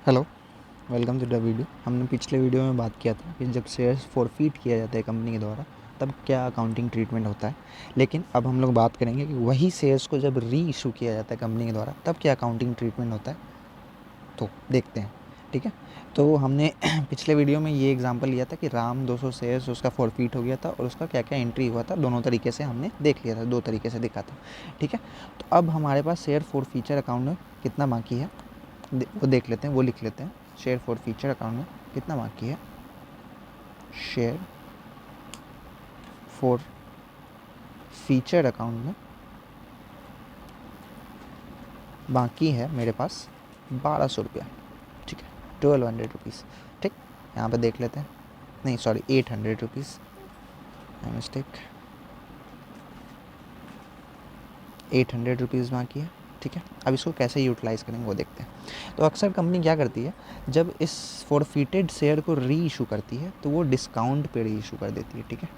Hello, welcome to the video. हमने पिछले video में बात किया था कि जब शेयर्स फॉरफिट किया जाता है कंपनी के द्वारा तब क्या अकाउंटिंग ट्रीटमेंट होता है। लेकिन अब हम लोग बात करेंगे कि वही शेयर्स को जब री इशू किया जाता है कंपनी के द्वारा तब क्या अकाउंटिंग ट्रीटमेंट होता है। तो देखते हैं, ठीक है। तो हमने पिछले वीडियो में ये एग्जांपल लिया था कि राम 200 शेयर्स उसका फॉरफिट हो गया था और उसका क्या क्या एंट्री हुआ था, दोनों तरीके से हमने देख लिया था, दो तरीके से दिखा था, ठीक है। तो अब हमारे पास शेयर फॉर फीचर अकाउंट में कितना बाकी है वो देख लेते हैं, वो लिख लेते हैं। शेयर फॉर फीचर अकाउंट में कितना बाकी है। शेयर फॉर फीचर अकाउंट में बाकी है मेरे पास 1200 रुपया, ठीक है, 1200 रुपीज़, ठीक। यहाँ पे देख लेते हैं, नहीं सॉरी 800 रुपीज़, मिस्टेक, 800 रुपीज़ बाकी है, ठीक है। अब इसको कैसे यूटिलाइज़ करेंगे वो देखते हैं। तो अक्सर कंपनी क्या करती है, जब इस फॉरफिटेड शेयर को री इशू करती है तो वो डिस्काउंट पे री इशू कर देती है, ठीक है।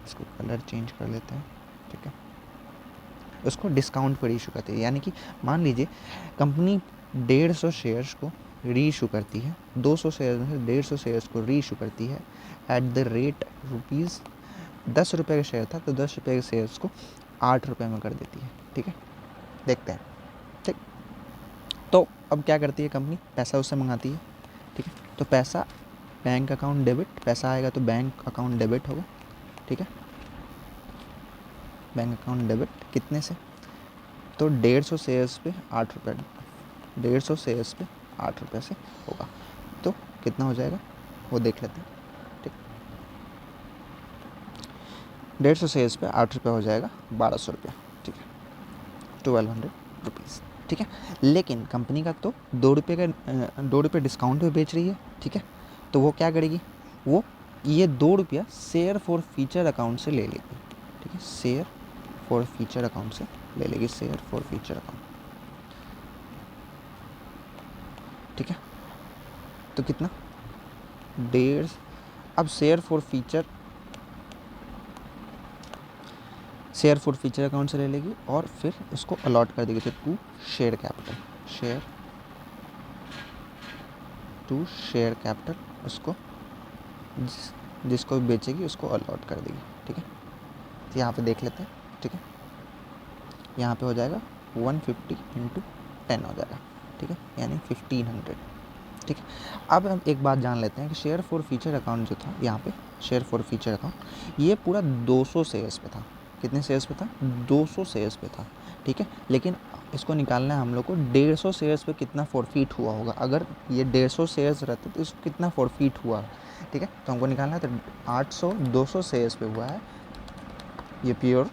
इसको कलर चेंज कर लेते हैं, ठीक है। उसको डिस्काउंट पर इशू करती है, यानी कि मान लीजिए कंपनी 150 शेयर्स को री इशू करती है, 200 शेयर में से 150 शेयर्स को री इशू करती है एट द रेट रुपीज़ 10 रुपये का शेयर था तो 10 रुपये के शेयर्स को 8 रुपये में कर देती है, ठीक है। देखते हैं, ठीक। तो अब क्या करती है कंपनी, पैसा उससे मंगाती है, ठीक है। तो पैसा बैंक अकाउंट डेबिट, पैसा आएगा तो बैंक अकाउंट डेबिट होगा, ठीक है। बैंक अकाउंट डेबिट कितने से, तो 150 शेयर्स पे 8 रुपये, 150 शेयर्स पे 8 रुपये से होगा। तो कितना हो जाएगा वो देख लेते हैं, ठीक। 150 शेयर्स पे 8 रुपये हो जाएगा 1200 रुपया, ठीक है, 1200 रुपीज़, ठीक है। लेकिन कंपनी का तो 2 रुपये का 2 रुपये डिस्काउंट पे बेच रही है, ठीक है। तो वो क्या करेगी, वो ये 2 रुपया शेयर फॉर फीचर अकाउंट से ले लेगी, ठीक है। शेयर फॉर फीचर अकाउंट से ले लेगी, शेयर फॉर फीचर अकाउंट, ठीक है। तो कितना, 1.5, अब शेयर फॉर फीचर अकाउंट से ले लेगी और फिर उसको अलॉट कर देगी to share capital, share to share capital, उसको जिसको भी बेचेगी उसको अलॉट कर देगी, ठीक है। तो यहाँ पे देख लेते हैं, ठीक है। यहाँ पे हो जाएगा 150 इंटू 10 हो जाएगा, ठीक है, यानी 1500, ठीक है। अब हम एक बात जान लेते हैं कि शेयर फॉर फीचर अकाउंट जो था, यहाँ पे शेयर फॉर फीचर अकाउंट ये पूरा 200 शेयर्स पे था। कितने शेयर्स पे था, 200 शेयर्स पे था, ठीक है। लेकिन इसको निकालना है हम लोग को 150 शेयर्स पे कितना फॉरफिट हुआ होगा। अगर ये 150 शेयर्स रहते तो इसको कितना फॉरफिट हुआ, ठीक है। तो हमको निकालना है, तो 800 200 शेयर्स पे हुआ है, ये प्योर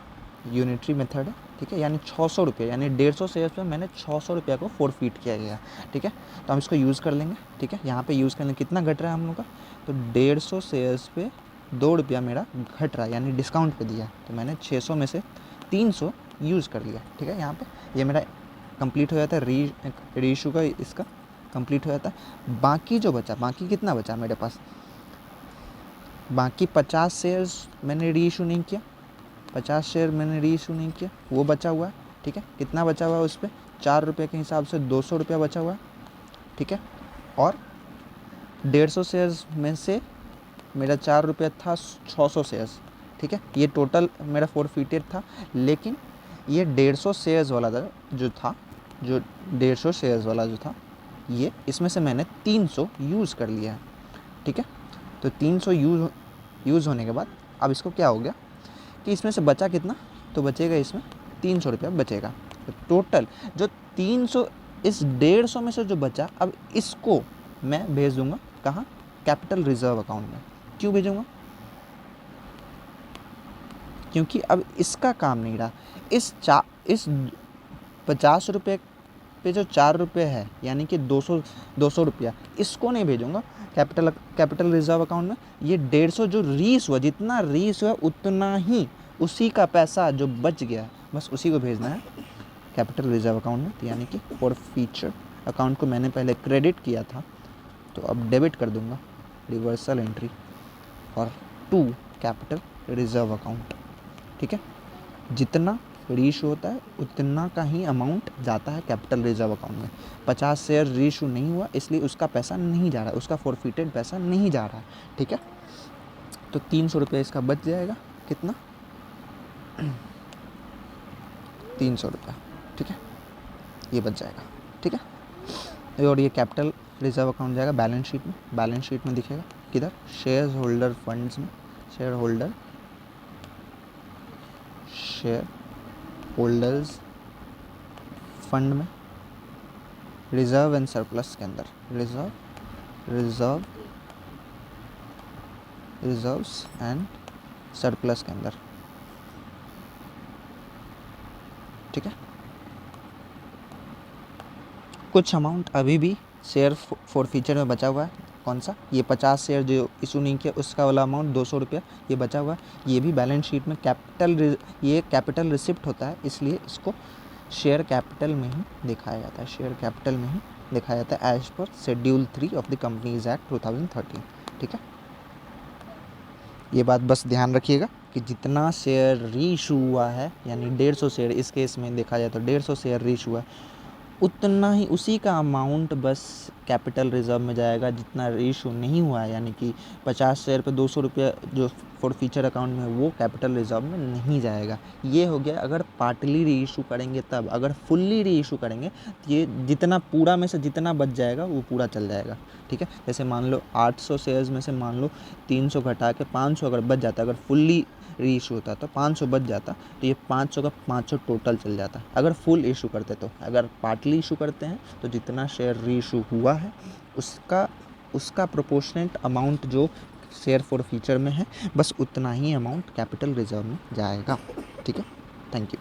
यूनिटरी मेथड है, ठीक है। यानी 600 रुपये, यानी 150 शेयर्स पे मैंने 600 रुपये को फॉरफिट किया गया, ठीक है। तो हम इसको यूज़ कर लेंगे, ठीक है। यहाँ पे यूज़ कर लेंगे, कितना घट रहा है हम लोग का, तो 150 शेयर्स पे 2 रुपया मेरा घट रहा है, यानी डिस्काउंट पे दिया, तो मैंने 600 में से 300 यूज़ कर लिया, ठीक है। यहाँ पे ये मेरा कंप्लीट हो जाता है, री इशू का इसका कंप्लीट हो जाता है। बाकी जो बचा, बाकी कितना बचा मेरे पास, बाकी 50 शेयर्स मैंने री इशू नहीं किया, 50 शेयर मैंने री इशू नहीं किया, वो बचा हुआ है, ठीक है। कितना बचा हुआ है उस पर, 4 रुपये के हिसाब से 200 रुपया बचा हुआ है, ठीक है। और 150 शेयर्स में से मेरा 4 रुपया था 600 शेयर्स, ठीक है। ये टोटल मेरा फॉरफिटेड था। लेकिन ये 150 शेयर्स वाला था जो था, जो 150 शेयर्स वाला जो था, ये इसमें से मैंने 300 यूज़ कर लिया है, ठीक है। तो 300 यूज़ होने के बाद अब इसको क्या हो गया कि इसमें से बचा कितना, तो बचेगा इसमें 300 रुपया बचेगा। तो टोटल जो 300 इस 150 में से जो बचा, अब इसको मैं भेज दूंगा कहाँ, कैपिटल रिजर्व अकाउंट में। क्यों भेजूंगा, क्योंकि अब इसका काम नहीं रहा। इस 50 रुपये पे जो 4 रुपये है, यानी कि 200 रुपया, इसको नहीं भेजूंगा कैपिटल रिजर्व अकाउंट में। ये 150 जो रीस हुआ, जितना रीस हुआ उतना ही उसी का पैसा जो बच गया बस उसी को भेजना है कैपिटल रिजर्व अकाउंट में। यानी कि फॉर फीचर अकाउंट को मैंने पहले क्रेडिट किया था, तो अब डेबिट कर दूंगा, रिवर्सल एंट्री और टू कैपिटल रिजर्व अकाउंट, ठीक है। जितना रीइशू होता है उतना का ही अमाउंट जाता है कैपिटल रिजर्व अकाउंट में। 50 शेयर रीइशू नहीं हुआ इसलिए उसका पैसा नहीं जा रहा है, उसका फॉरफिटेड पैसा नहीं जा रहा है, ठीक है। तो 300 रुपये इसका बच जाएगा, कितना 300 रुपये, ठीक है, ये बच जाएगा, ठीक है। और ये कैपिटल रिजर्व अकाउंट जाएगा बैलेंस शीट में, बैलेंस शीट में दिखेगा किधर, शेयर होल्डर फंड्स में, शेयर होल्डर्स फंड में, रिजर्व एंड सरप्लस के अंदर, रिजर्व्स एंड सरप्लस के अंदर, ठीक है। कुछ अमाउंट अभी भी शेयर फॉर फ्यूचर में बचा हुआ है, कौन सा, ये 50 शेयर जो इशू नहीं किया उसका वाला अमाउंट 200 रुपया ये बचा हुआ है। ये भी बैलेंस शीट में ये कैपिटल रिसिप्ट होता है इसलिए इसको शेयर कैपिटल में ही दिखाया जाता है, शेयर कैपिटल में ही दिखाया जाता है as per schedule 3 of the companies act 2013, ठीक है। ये बात बस ध्यान रखिएगा कि जितना शेयर रीइशू हुआ है यानी 150 शेयर इस केस में देखा जाए तो 150 शेयर रीइशू हुआ है उतना ही उसी का अमाउंट बस कैपिटल रिजर्व में जाएगा। जितना रीइशू नहीं हुआ है यानी कि 50 शेयर पे 200 रुपया जो फॉर फ्यूचर अकाउंट में वो कैपिटल रिजर्व में नहीं जाएगा। ये हो गया अगर पार्टली रीइशू करेंगे तब, अगर फुल्ली रीइशू करेंगे तो ये जितना पूरा में से जितना बच जाएगा वो पूरा चल जाएगा, ठीक है। जैसे मान लो 800 शेयर्स में से मान लो 300 घटा के 500 अगर बच जाता, अगर फुल्ली रीइशू होता तो 500 बच जाता, तो ये 500 का 500 टोटल चल जाता अगर फुल इशू करते। तो अगर पार्टली इशू करते हैं तो जितना शेयर रीइशू हुआ है उसका प्रोपोर्शनेट अमाउंट जो शेयर फॉर फ्यूचर में है बस उतना ही अमाउंट कैपिटल रिजर्व में जाएगा, ठीक है। Thank you.